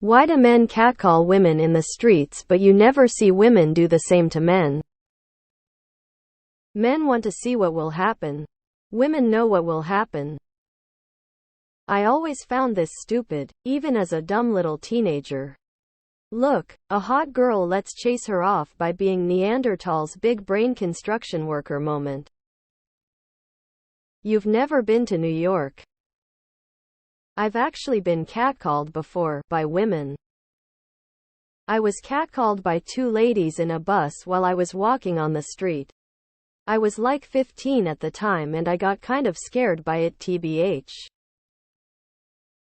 Why do men catcall women in the streets but you never see women do the same to men? Men want to see what will happen. Women know what will happen. I always found this stupid, even as a dumb little teenager. Look, a hot girl, let's chase her off by being Neanderthal's big brain construction worker moment. You've never been to New York. I've actually been catcalled before, by women. I was catcalled by two ladies in a bus while I was walking on the street. I was like 15 at the time and I got kind of scared by it tbh.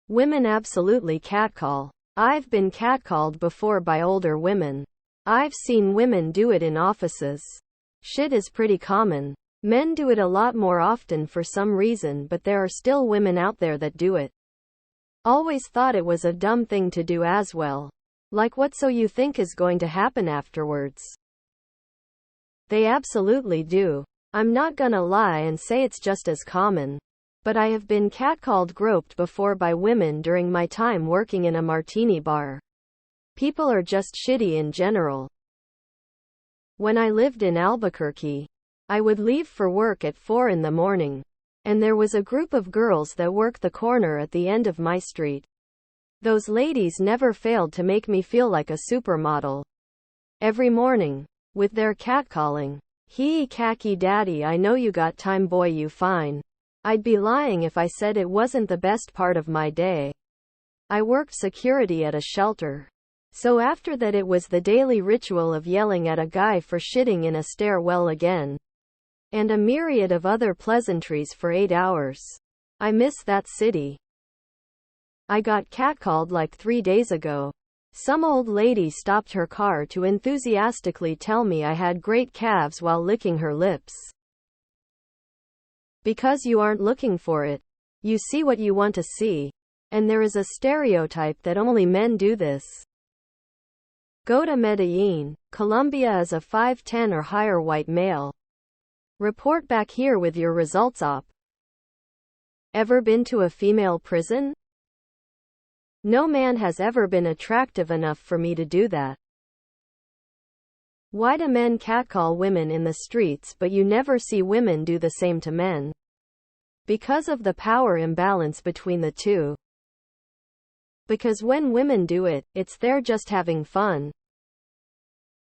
Women absolutely catcall. I've been catcalled before by older women. I've seen women do it in offices. Shit is pretty common. Men do it a lot more often for some reason, but there are still women out there that do it. Always thought it was a dumb thing to do as well. Like, what so you think is going to happen afterwards? They absolutely do. I'm not gonna lie and say it's just as common. But I have been catcalled, groped before by women during my time working in a martini bar. People are just shitty in general. When I lived in Albuquerque, I would leave for work at 4 in the morning. And there was a group of girls that worked the corner at the end of my street. Those ladies never failed to make me feel like a supermodel. Every morning, with their catcalling. Hee khaki daddy, I know you got time, boy you fine. I'd be lying if I said it wasn't the best part of my day. I worked security at a shelter. So after that it was the daily ritual of yelling at a guy for shitting in a stairwell again. And a myriad of other pleasantries for 8 hours. I miss that city. I got catcalled like 3 days ago. Some old lady stopped her car to enthusiastically tell me I had great calves while licking her lips. Because you aren't looking for it. You see what you want to see. And there is a stereotype that only men do this. Go to Medellin, Colombia as a 5'10" or higher white male. Report back here with your results op. Ever been to a female prison? No man has ever been attractive enough for me to do that. Why do men catcall women in the streets but you never see women do the same to men? Because of the power imbalance between the two. Because when women do it, it's they're just having fun.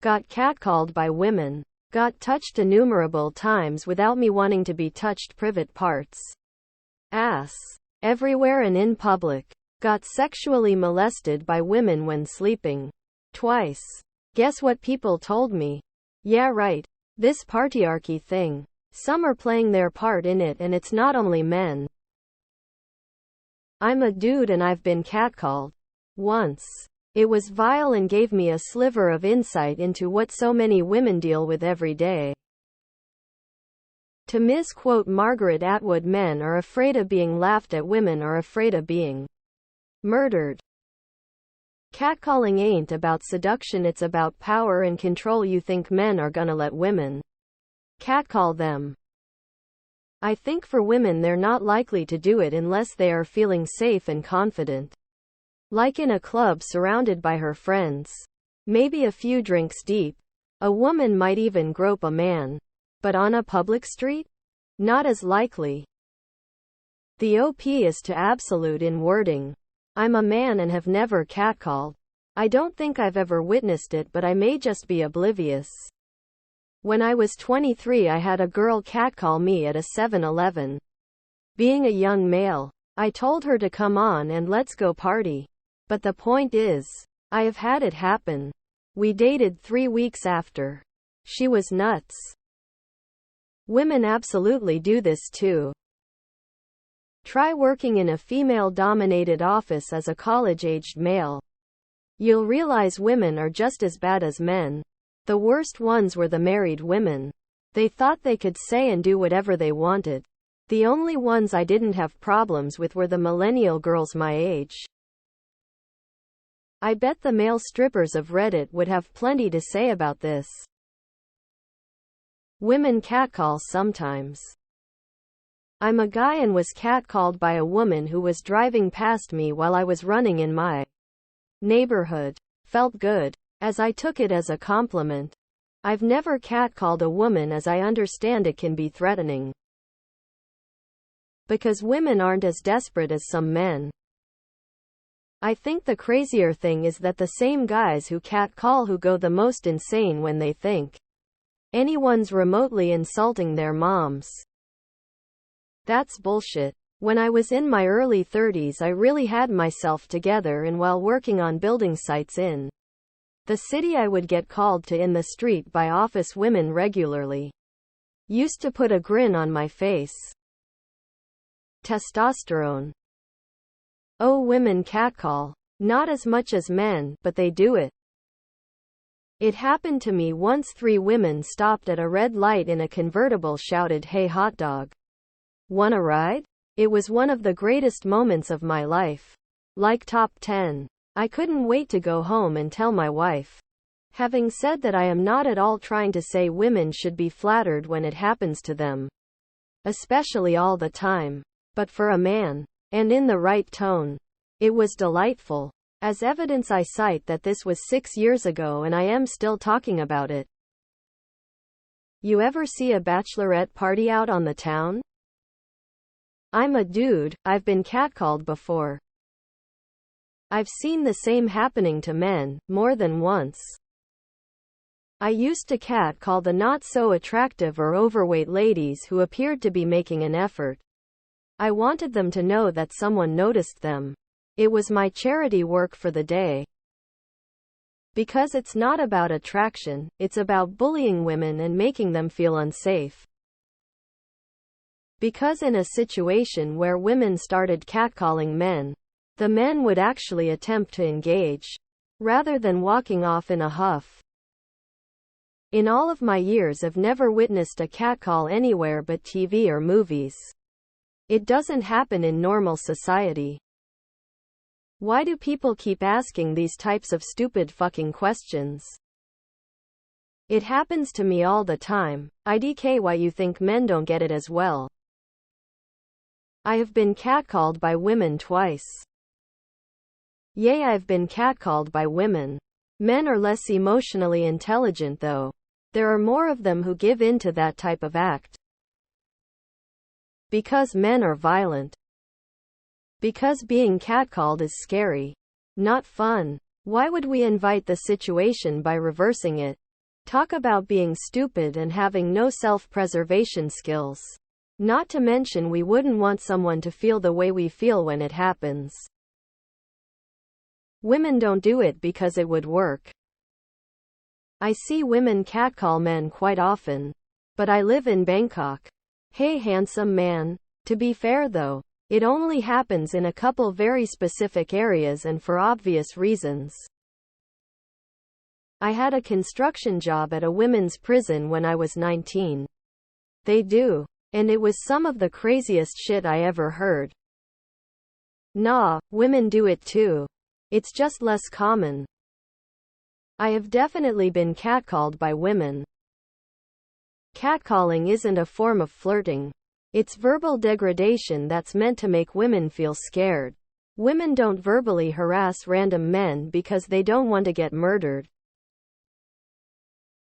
Got catcalled by women. Got touched innumerable times without me wanting to be touched, private parts. Ass. Everywhere and in public. Got sexually molested by women when sleeping. Twice. Guess what people told me? Yeah right. This patriarchy thing. Some are playing their part in it and it's not only men. I'm a dude and I've been catcalled. Once. It was vile and gave me a sliver of insight into what so many women deal with every day. To misquote Margaret Atwood, men are afraid of being laughed at, women are afraid of being murdered. Catcalling ain't about seduction, it's about power and control. You think men are gonna let women catcall them? I think for women they're not likely to do it unless they are feeling safe and confident. Like in a club surrounded by her friends. Maybe a few drinks deep. A woman might even grope a man. But on a public street? Not as likely. The OP is to absolute in wording. I'm a man and have never catcalled. I don't think I've ever witnessed it, but I may just be oblivious. When I was 23 I had a girl catcall me at a 7-Eleven. Being a young male, I told her to come on and let's go party. But the point is, I have had it happen. We dated 3 weeks after. She was nuts. Women absolutely do this too. Try working in a female-dominated office as a college-aged male. You'll realize women are just as bad as men. The worst ones were the married women. They thought they could say and do whatever they wanted. The only ones I didn't have problems with were the millennial girls my age. I bet the male strippers of Reddit would have plenty to say about this. Women catcall sometimes. I'm a guy and was catcalled by a woman who was driving past me while I was running in my neighborhood. Felt good, as I took it as a compliment. I've never catcalled a woman, as I understand it can be threatening. Because women aren't as desperate as some men. I think the crazier thing is that the same guys who catcall who go the most insane when they think anyone's remotely insulting their moms. That's bullshit. When I was in my early 30s, I really had myself together, and while working on building sites in the city, I would get called to in the street by office women regularly. Used to put a grin on my face. Testosterone. Oh, women catcall. Not as much as men, but they do it. It happened to me once. 3 women stopped at a red light in a convertible, shouted, "Hey hot dog. Want a ride?" It was one of the greatest moments of my life. Like top 10. I couldn't wait to go home and tell my wife. Having said that, I am not at all trying to say women should be flattered when it happens to them. Especially all the time. But for a man, and in the right tone, it was delightful. As evidence, I cite that this was 6 years ago and I am still talking about it. You ever see a bachelorette party out on the town? I'm a dude, I've been catcalled before. I've seen the same happening to men, more than once. I used to catcall the not so attractive or overweight ladies who appeared to be making an effort. I wanted them to know that someone noticed them. It was my charity work for the day. Because it's not about attraction, it's about bullying women and making them feel unsafe. Because in a situation where women started catcalling men, the men would actually attempt to engage, rather than walking off in a huff. In all of my years, I've never witnessed a catcall anywhere but TV or movies. It doesn't happen in normal society. Why do people keep asking these types of stupid fucking questions? It happens to me all the time. IDK, why you think men don't get it as well? I have been catcalled by women twice. Yay, I've been catcalled by women. Men are less emotionally intelligent though. There are more of them who give in to that type of act. Because men are violent. Because being catcalled is scary. Not fun. Why would we invite the situation by reversing it? Talk about being stupid and having no self-preservation skills. Not to mention, we wouldn't want someone to feel the way we feel when it happens. Women don't do it because it would work. I see women catcall men quite often. But I live in Bangkok. Hey handsome man. To be fair though, it only happens in a couple very specific areas and for obvious reasons. I had a construction job at a women's prison when I was 19. They do. And it was some of the craziest shit I ever heard. Nah, women do it too. It's just less common. I have definitely been catcalled by women. Catcalling isn't a form of flirting. It's verbal degradation that's meant to make women feel scared. Women don't verbally harass random men because they don't want to get murdered.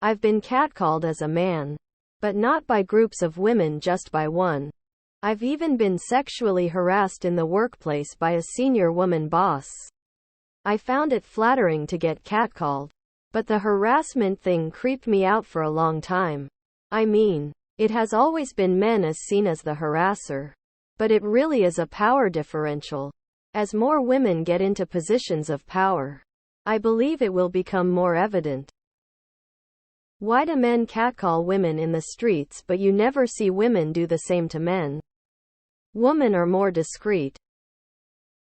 I've been catcalled as a man. But not by groups of women, just by one. I've even been sexually harassed in the workplace by a senior woman boss. I found it flattering to get catcalled. But the harassment thing creeped me out for a long time. I mean, it has always been men as seen as the harasser. But it really is a power differential. As more women get into positions of power, I believe it will become more evident. Why do men catcall women in the streets but you never see women do the same to men? Women are more discreet.